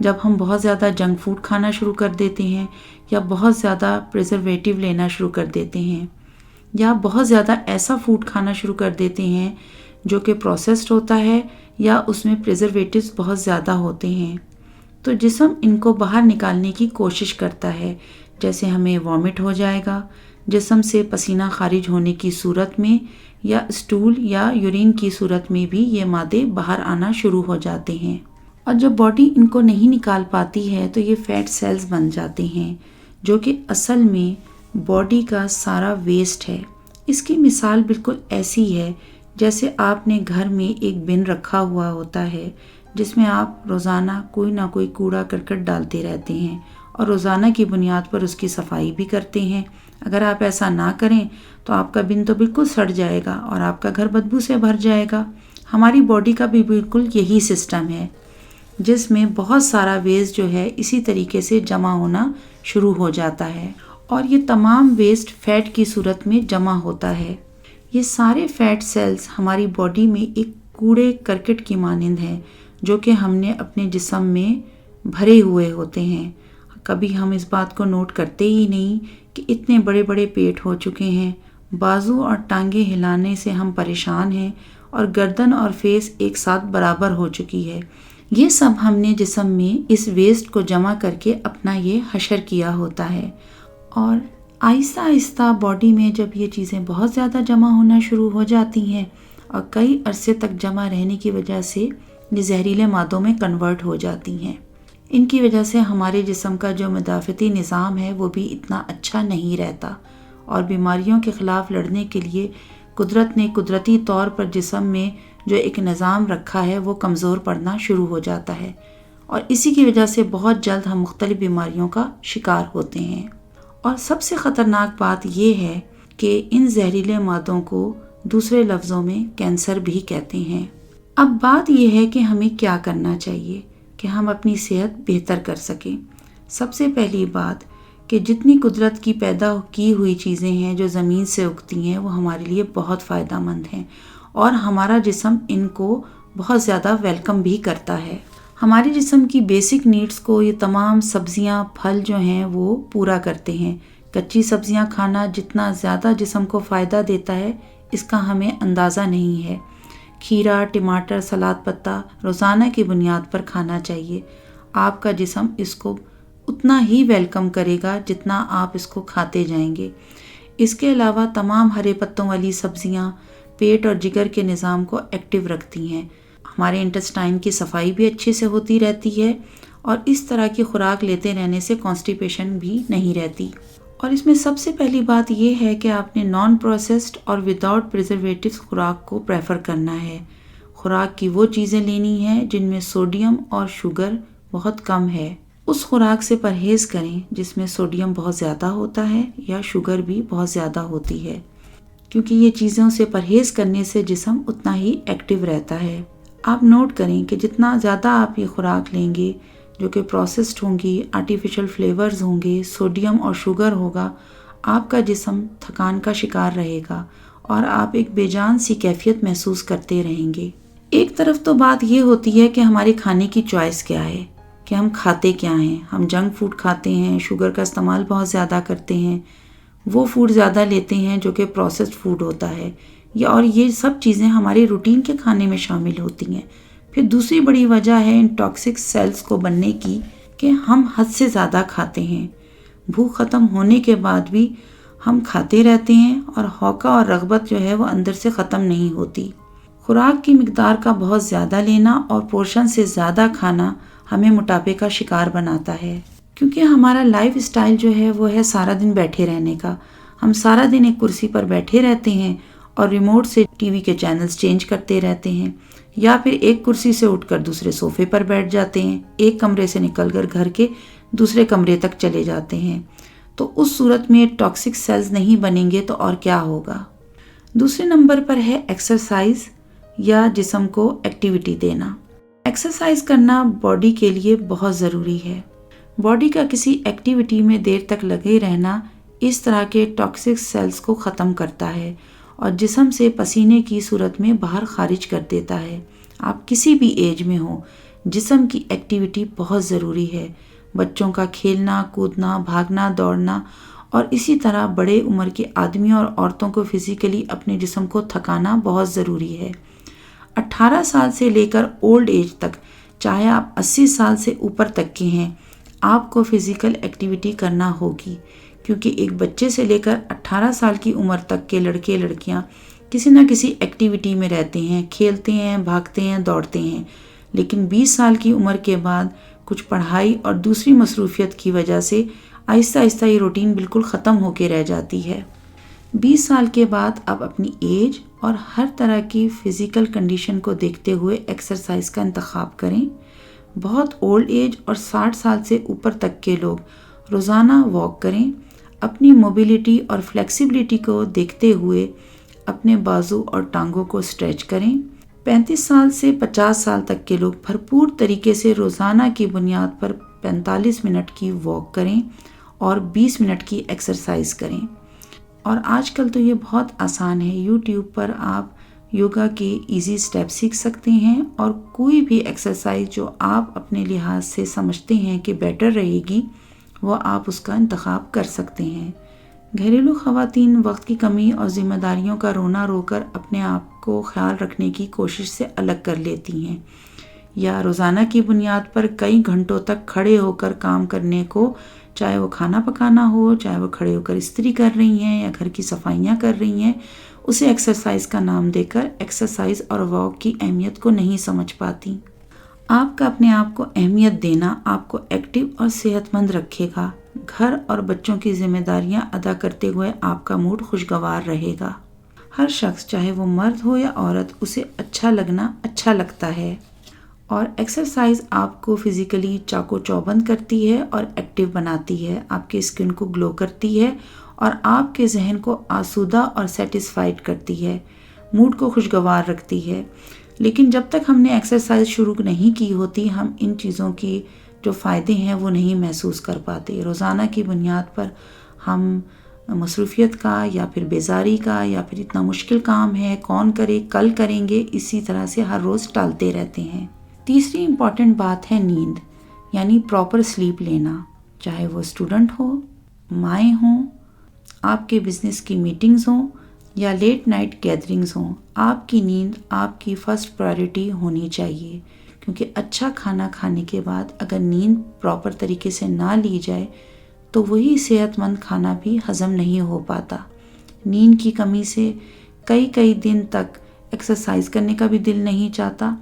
جب ہم بہت زیادہ جنک فوڈ کھانا شروع کر دیتے ہیں یا بہت زیادہ پریزرویٹو لینا شروع کر دیتے ہیں یا بہت زیادہ ایسا فوڈ کھانا شروع کر دیتے ہیں جو کہ پروسیسڈ ہوتا ہے یا اس میں پریزرویٹوز بہت زیادہ ہوتے ہیں، تو جسم ان کو باہر نکالنے کی کوشش کرتا ہے، جیسے ہمیں وامٹ ہو جائے گا، جسم سے پسینہ خارج ہونے کی صورت میں یا اسٹول یا یورین کی صورت میں بھی یہ مادے باہر آنا شروع ہو جاتے ہیں، اور جب باڈی ان کو نہیں نکال پاتی ہے تو یہ فیٹ سیلز بن جاتے ہیں جو کہ اصل میں باڈی کا سارا ویسٹ ہے۔ اس کی مثال بالکل ایسی ہے جیسے آپ نے گھر میں ایک بن رکھا ہوا ہوتا ہے جس میں آپ روزانہ کوئی نہ کوئی کوڑا کرکٹ ڈالتے رہتے ہیں اور روزانہ کی بنیاد پر اس کی صفائی بھی کرتے ہیں۔ اگر آپ ایسا نہ کریں تو آپ کا بن تو بالکل سڑ جائے گا اور آپ کا گھر بدبو سے بھر جائے گا۔ ہماری باڈی کا بھی بالکل یہی سسٹم ہے جس میں بہت سارا ویسٹ جو ہے اسی طریقے سے جمع ہونا شروع ہو جاتا ہے، اور یہ تمام ویسٹ فیٹ کی صورت میں جمع ہوتا ہے۔ یہ سارے فیٹ سیلز ہماری باڈی میں ایک کوڑے کرکٹ کی مانند ہیں جو کہ ہم نے اپنے جسم میں بھرے ہوئے ہوتے ہیں۔ کبھی ہم اس بات کو نوٹ کرتے ہی نہیں کہ اتنے بڑے بڑے پیٹ ہو چکے ہیں، بازو اور ٹانگیں ہلانے سے ہم پریشان ہیں اور گردن اور فیس ایک ساتھ برابر ہو چکی ہے۔ یہ سب ہم نے جسم میں اس ویسٹ کو جمع کر کے اپنا یہ حشر کیا ہوتا ہے، اور آہستہ آہستہ باڈی میں جب یہ چیزیں بہت زیادہ جمع ہونا شروع ہو جاتی ہیں اور کئی عرصے تک جمع رہنے کی وجہ سے یہ زہریلے مادوں میں کنورٹ ہو جاتی ہیں۔ ان کی وجہ سے ہمارے جسم کا جو مدافعتی نظام ہے وہ بھی اتنا اچھا نہیں رہتا، اور بیماریوں کے خلاف لڑنے کے لیے قدرت نے قدرتی طور پر جسم میں جو ایک نظام رکھا ہے وہ کمزور پڑنا شروع ہو جاتا ہے، اور اسی کی وجہ سے بہت جلد ہم مختلف بیماریوں کا شکار ہوتے ہیں۔ اور سب سے خطرناک بات یہ ہے کہ ان زہریلے مادوں کو دوسرے لفظوں میں کینسر بھی کہتے ہیں۔ اب بات یہ ہے کہ ہمیں کیا کرنا چاہیے کہ ہم اپنی صحت بہتر کر سکیں۔ سب سے پہلی بات کہ جتنی قدرت کی پیدا کی ہوئی چیزیں ہیں جو زمین سے اگتی ہیں وہ ہمارے لیے بہت فائدہ مند ہیں، اور ہمارا جسم ان کو بہت زیادہ ویلکم بھی کرتا ہے۔ ہمارے جسم کی بیسک نیڈز کو یہ تمام سبزیاں پھل جو ہیں وہ پورا کرتے ہیں۔ کچی سبزیاں کھانا جتنا زیادہ جسم کو فائدہ دیتا ہے اس کا ہمیں اندازہ نہیں ہے۔ کھیرا، ٹماٹر، سلاد پتا روزانہ کی بنیاد پر کھانا چاہیے۔ آپ کا جسم اس کو اتنا ہی ویلکم کرے گا جتنا آپ اس کو کھاتے جائیں گے۔ اس کے علاوہ تمام ہرے پتوں والی سبزیاں پیٹ اور جگر کے نظام کو ایکٹیو رکھتی ہیں۔ ہمارے انٹسٹائن کی صفائی بھی اچھے سے ہوتی رہتی ہے، اور اس طرح کی خوراک لیتے رہنے سے کانسٹیپیشن بھی نہیں رہتی۔ اور اس میں سب سے پہلی بات یہ ہے کہ آپ نے نان پروسیسڈ اور وداؤٹ پریزرویٹوز خوراک کو پریفر کرنا ہے۔ خوراک کی وہ چیزیں لینی ہیں جن میں سوڈیم اور شوگر بہت کم ہے۔ اس خوراک سے پرہیز کریں جس میں سوڈیم بہت زیادہ ہوتا ہے یا شوگر بھی بہت زیادہ ہوتی ہے، کیونکہ یہ چیزوں سے پرہیز کرنے سے جسم اتنا ہی ایکٹیو رہتا ہے۔ آپ نوٹ کریں کہ جتنا زیادہ آپ یہ خوراک لیں گے جو کہ پروسیسڈ ہوں گی، آرٹیفیشل فلیورز ہوں گے، سوڈیم اور شوگر ہوگا، آپ کا جسم تھکان کا شکار رہے گا اور آپ ایک بے جان سی کیفیت محسوس کرتے رہیں گے۔ ایک طرف تو بات یہ ہوتی ہے کہ ہمارے کھانے کی چوائس کیا ہے، کہ ہم کھاتے کیا ہیں۔ ہم جنک فوڈ کھاتے ہیں، شوگر کا استعمال بہت زیادہ کرتے ہیں، وہ فوڈ زیادہ لیتے ہیں جو کہ پروسیسڈ فوڈ ہوتا ہے، اور یہ سب چیزیں ہمارے روٹین کے کھانے میں شامل ہوتی ہیں۔ پھر دوسری بڑی وجہ ہے ان ٹاکسک سیلز کو بننے کی کہ ہم حد سے زیادہ کھاتے ہیں۔ بھوک ختم ہونے کے بعد بھی ہم کھاتے رہتے ہیں، اور ہوکا اور رغبت جو ہے وہ اندر سے ختم نہیں ہوتی۔ خوراک کی مقدار کا بہت زیادہ لینا اور پورشن سے زیادہ کھانا ہمیں موٹاپے کا شکار بناتا ہے، کیونکہ ہمارا لائف اسٹائل جو ہے وہ ہے سارا دن بیٹھے رہنے کا۔ ہم سارا دن ایک کرسی پر بیٹھے رہتے ہیں اور ریموٹ سے ٹی وی کے چینلز چینج کرتے رہتے ہیں، یا پھر ایک کرسی سے اٹھ کر دوسرے صوفے پر بیٹھ جاتے ہیں، ایک کمرے سے نکل کر گھر کے دوسرے کمرے تک چلے جاتے ہیں۔ تو اس صورت میں ٹاکسک سیلز نہیں بنیں گے تو اور کیا ہوگا۔ دوسرے نمبر پر ہے ایکسرسائز یا جسم کو ایکٹیویٹی دینا۔ ایکسرسائز کرنا باڈی کے لیے بہت ضروری ہے۔ باڈی کا کسی ایکٹیویٹی میں دیر تک لگے رہنا اس طرح کے ٹاکسک سیلز کو ختم کرتا ہے اور جسم سے پسینے کی صورت میں باہر خارج کر دیتا ہے۔ آپ کسی بھی ایج میں ہوں، جسم کی ایکٹیویٹی بہت ضروری ہے۔ بچوں کا کھیلنا، کودنا، بھاگنا، دوڑنا اور اسی طرح بڑے عمر کے آدمیوں اور عورتوں کو فزیکلی اپنے جسم کو تھکانا بہت ضروری ہے۔ 18 سال سے لے کر اولڈ ایج تک، چاہے آپ 80 سال سے اوپر تک کے ہیں، آپ کو فزیکل ایکٹیویٹی کرنا ہوگی، کیونکہ ایک بچے سے لے کر 18 سال کی عمر تک کے لڑکے لڑکیاں کسی نہ کسی ایکٹیویٹی میں رہتے ہیں، کھیلتے ہیں، بھاگتے ہیں، دوڑتے ہیں، لیکن 20 سال کی عمر کے بعد کچھ پڑھائی اور دوسری مصروفیت کی وجہ سے آہستہ آہستہ یہ روٹین بالکل ختم ہو کے رہ جاتی ہے۔ 20 سال کے بعد آپ اپنی ایج اور ہر طرح کی فزیکل کنڈیشن کو دیکھتے ہوئے ایکسرسائز کا انتخاب کریں۔ بہت اولڈ ایج اور 60 سال سے اوپر تک کے لوگ روزانہ واک کریں۔ اپنی موبیلٹی اور فلیکسیبلٹی کو دیکھتے ہوئے اپنے بازو اور ٹانگوں کو اسٹریچ کریں۔ 35 سال سے 50 سال تک کے لوگ بھرپور طریقے سے روزانہ کی بنیاد پر 45 منٹ کی واک کریں اور 20 منٹ کی ایکسرسائز کریں۔ اور آج کل تو یہ بہت آسان ہے، یوٹیوب پر آپ یوگا کے ایزی اسٹیپ سیکھ سکتے ہیں اور کوئی بھی ایکسرسائز جو آپ اپنے لحاظ سے سمجھتے ہیں کہ بیٹر رہے گی، وہ آپ اس کا انتخاب کر سکتے ہیں۔ گھریلو خواتین وقت کی کمی اور ذمہ داریوں کا رونا رو کر اپنے آپ کو خیال رکھنے کی کوشش سے الگ کر لیتی ہیں، یا روزانہ کی بنیاد پر کئی گھنٹوں تک کھڑے ہو کر کام کرنے کو، چاہے وہ کھانا پکانا ہو، چاہے وہ کھڑے ہو کر استری کر رہی ہیں یا گھر کی صفائیاں کر رہی ہیں، اسے ایکسرسائز کا نام دے کر ایکسرسائز اور واک کی اہمیت کو نہیں سمجھ پاتی۔ آپ کا اپنے آپ کو اہمیت دینا آپ کو ایکٹیو اور صحت مند رکھے گا۔ گھر اور بچوں کی ذمہ داریاں ادا کرتے ہوئے آپ کا موڈ خوشگوار رہے گا۔ ہر شخص، چاہے وہ مرد ہو یا عورت، اسے اچھا لگنا اچھا لگتا ہے، اور ایکسرسائز آپ کو فزیکلی چاقو چوبند کرتی ہے اور ایکٹیو بناتی ہے، آپ کے اسکن کو گلو کرتی ہے اور آپ کے ذہن کو آسودہ اور سیٹسفائیڈ کرتی ہے، موڈ کو خوشگوار رکھتی ہے۔ لیکن جب تک ہم نے ایکسرسائز شروع نہیں کی ہوتی، ہم ان چیزوں کی جو فائدے ہیں وہ نہیں محسوس کر پاتے۔ روزانہ کی بنیاد پر ہم مصروفیت کا یا پھر بیزاری کا یا پھر اتنا مشکل کام ہے، کون کرے، کل کریں گے، اسی طرح سے ہر روز ٹالتے رہتے ہیں۔ تیسری امپورٹنٹ بات ہے نیند، یعنی پراپر سلیپ لینا، چاہے وہ اسٹوڈنٹ ہو، مائیں ہوں، آپ کے بزنس کی میٹنگز ہوں یا لیٹ نائٹ گیدرنگز ہوں، آپ کی نیند آپ کی فرسٹ پرائرٹی ہونی چاہیے، کیونکہ اچھا کھانا کھانے کے بعد اگر نیند پراپر طریقے سے نہ لی جائے تو وہی صحت مند کھانا بھی ہضم نہیں ہو پاتا۔ نیند کی کمی سے کئی دن تک ایکسرسائز کرنے کا بھی دل نہیں چاہتا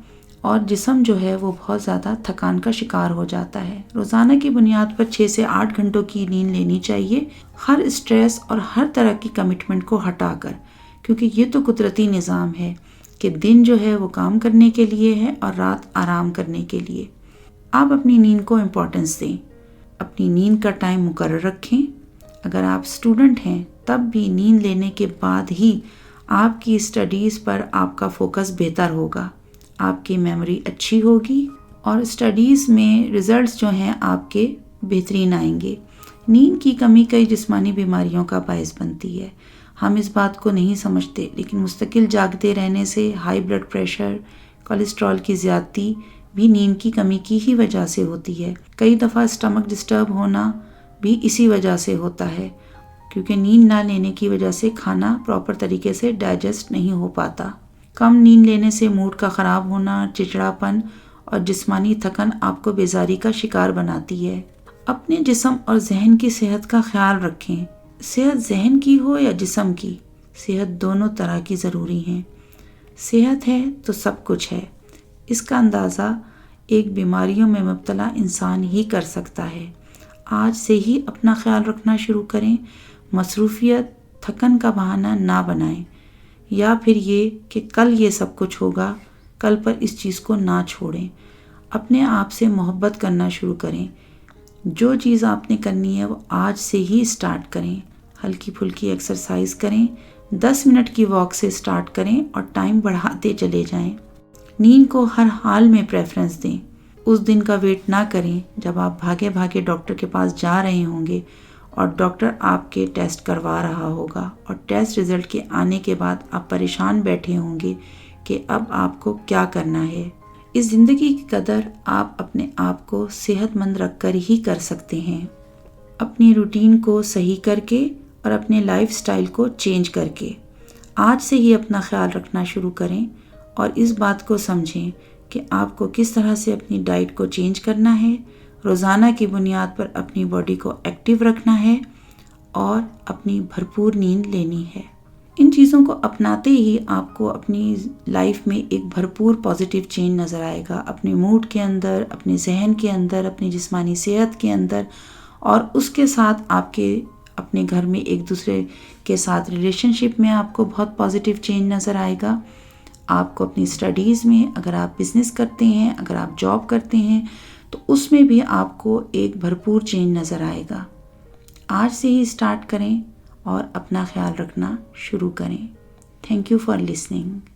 اور جسم جو ہے وہ بہت زیادہ تھکان کا شکار ہو جاتا ہے۔ روزانہ کی بنیاد پر 6 سے 8 گھنٹوں کی نیند لینی چاہیے، ہر اسٹریس اور ہر طرح کی کمٹمنٹ کو ہٹا کر، کیونکہ یہ تو قدرتی نظام ہے کہ دن جو ہے وہ کام کرنے کے لیے ہے اور رات آرام کرنے کے لیے۔ آپ اپنی نیند کو امپورٹنس دیں، اپنی نیند کا ٹائم مقرر رکھیں۔ اگر آپ اسٹوڈنٹ ہیں تب بھی نیند لینے کے بعد ہی آپ کی اسٹڈیز پر آپ کا فوکس بہتر ہوگا، آپ کی میموری اچھی ہوگی اور اسٹڈیز میں ریزلٹس جو ہیں آپ کے بہترین آئیں گے۔ نیند کی کمی کئی جسمانی بیماریوں کا باعث بنتی ہے، ہم اس بات کو نہیں سمجھتے، لیکن مستقل جاگتے رہنے سے ہائی بلڈ پریشر، کولیسٹرول کی زیادتی بھی نیند کی کمی کی ہی وجہ سے ہوتی ہے۔ کئی دفعہ اسٹمک ڈسٹرب ہونا بھی اسی وجہ سے ہوتا ہے، کیونکہ نیند نہ لینے کی وجہ سے کھانا پراپر طریقے سے ڈائجسٹ نہیں ہو پاتا۔ کم نیند لینے سے موڈ کا خراب ہونا، چڑچڑاپن اور جسمانی تھکن آپ کو بیزاری کا شکار بناتی ہے۔ اپنے جسم اور ذہن کی صحت کا خیال رکھیں، صحت ذہن کی ہو یا جسم کی، صحت دونوں طرح کی ضروری ہیں۔ صحت ہے تو سب کچھ ہے، اس کا اندازہ ایک بیماریوں میں مبتلا انسان ہی کر سکتا ہے۔ آج سے ہی اپنا خیال رکھنا شروع کریں، مصروفیت، تھکن کا بہانہ نہ بنائیں، یا پھر یہ کہ کل یہ سب کچھ ہوگا، کل پر اس چیز کو نہ چھوڑیں۔ اپنے آپ سے محبت کرنا شروع کریں، جو چیز آپ نے کرنی ہے وہ آج سے ہی اسٹارٹ کریں۔ ہلکی پھلکی ایکسرسائز کریں، 10 منٹ کی واک سے اسٹارٹ کریں اور ٹائم بڑھاتے چلے جائیں۔ نیند کو ہر حال میں پریفرنس دیں، اس دن کا ویٹ نہ کریں جب آپ بھاگے بھاگے ڈاکٹر کے پاس جا رہے ہوں گے اور ڈاکٹر آپ کے ٹیسٹ کروا رہا ہوگا اور ٹیسٹ رزلٹ کے آنے کے بعد آپ پریشان بیٹھے ہوں گے کہ اب آپ کو کیا کرنا ہے۔ اس زندگی کی قدر آپ اپنے آپ کو صحت مند رکھ کر ہی کر سکتے ہیں، اپنی روٹین کو صحیح کر کے اور اپنے لائف سٹائل کو چینج کر کے۔ آج سے ہی اپنا خیال رکھنا شروع کریں اور اس بات کو سمجھیں کہ آپ کو کس طرح سے اپنی ڈائٹ کو چینج کرنا ہے، روزانہ کی بنیاد پر اپنی باڈی کو ایکٹیو رکھنا ہے اور اپنی بھرپور نیند لینی ہے۔ ان چیزوں کو اپناتے ہی آپ کو اپنی لائف میں ایک بھرپور پازیٹیو چینج نظر آئے گا، اپنے موڈ کے اندر، اپنے ذہن کے اندر، اپنی جسمانی صحت کے اندر، اور اس کے ساتھ آپ کے اپنے گھر میں ایک دوسرے کے ساتھ ریلیشن شپ میں آپ کو بہت پازیٹیو چینج نظر آئے گا۔ آپ کو اپنی اسٹڈیز میں، اگر آپ بزنس کرتے ہیں، اگر آپ جاب کرتے ہیں، تو اس میں بھی آپ کو ایک بھرپور چینج نظر آئے گا۔ آج سے ہی اسٹارٹ کریں اور اپنا خیال رکھنا شروع کریں۔ Thank you for listening.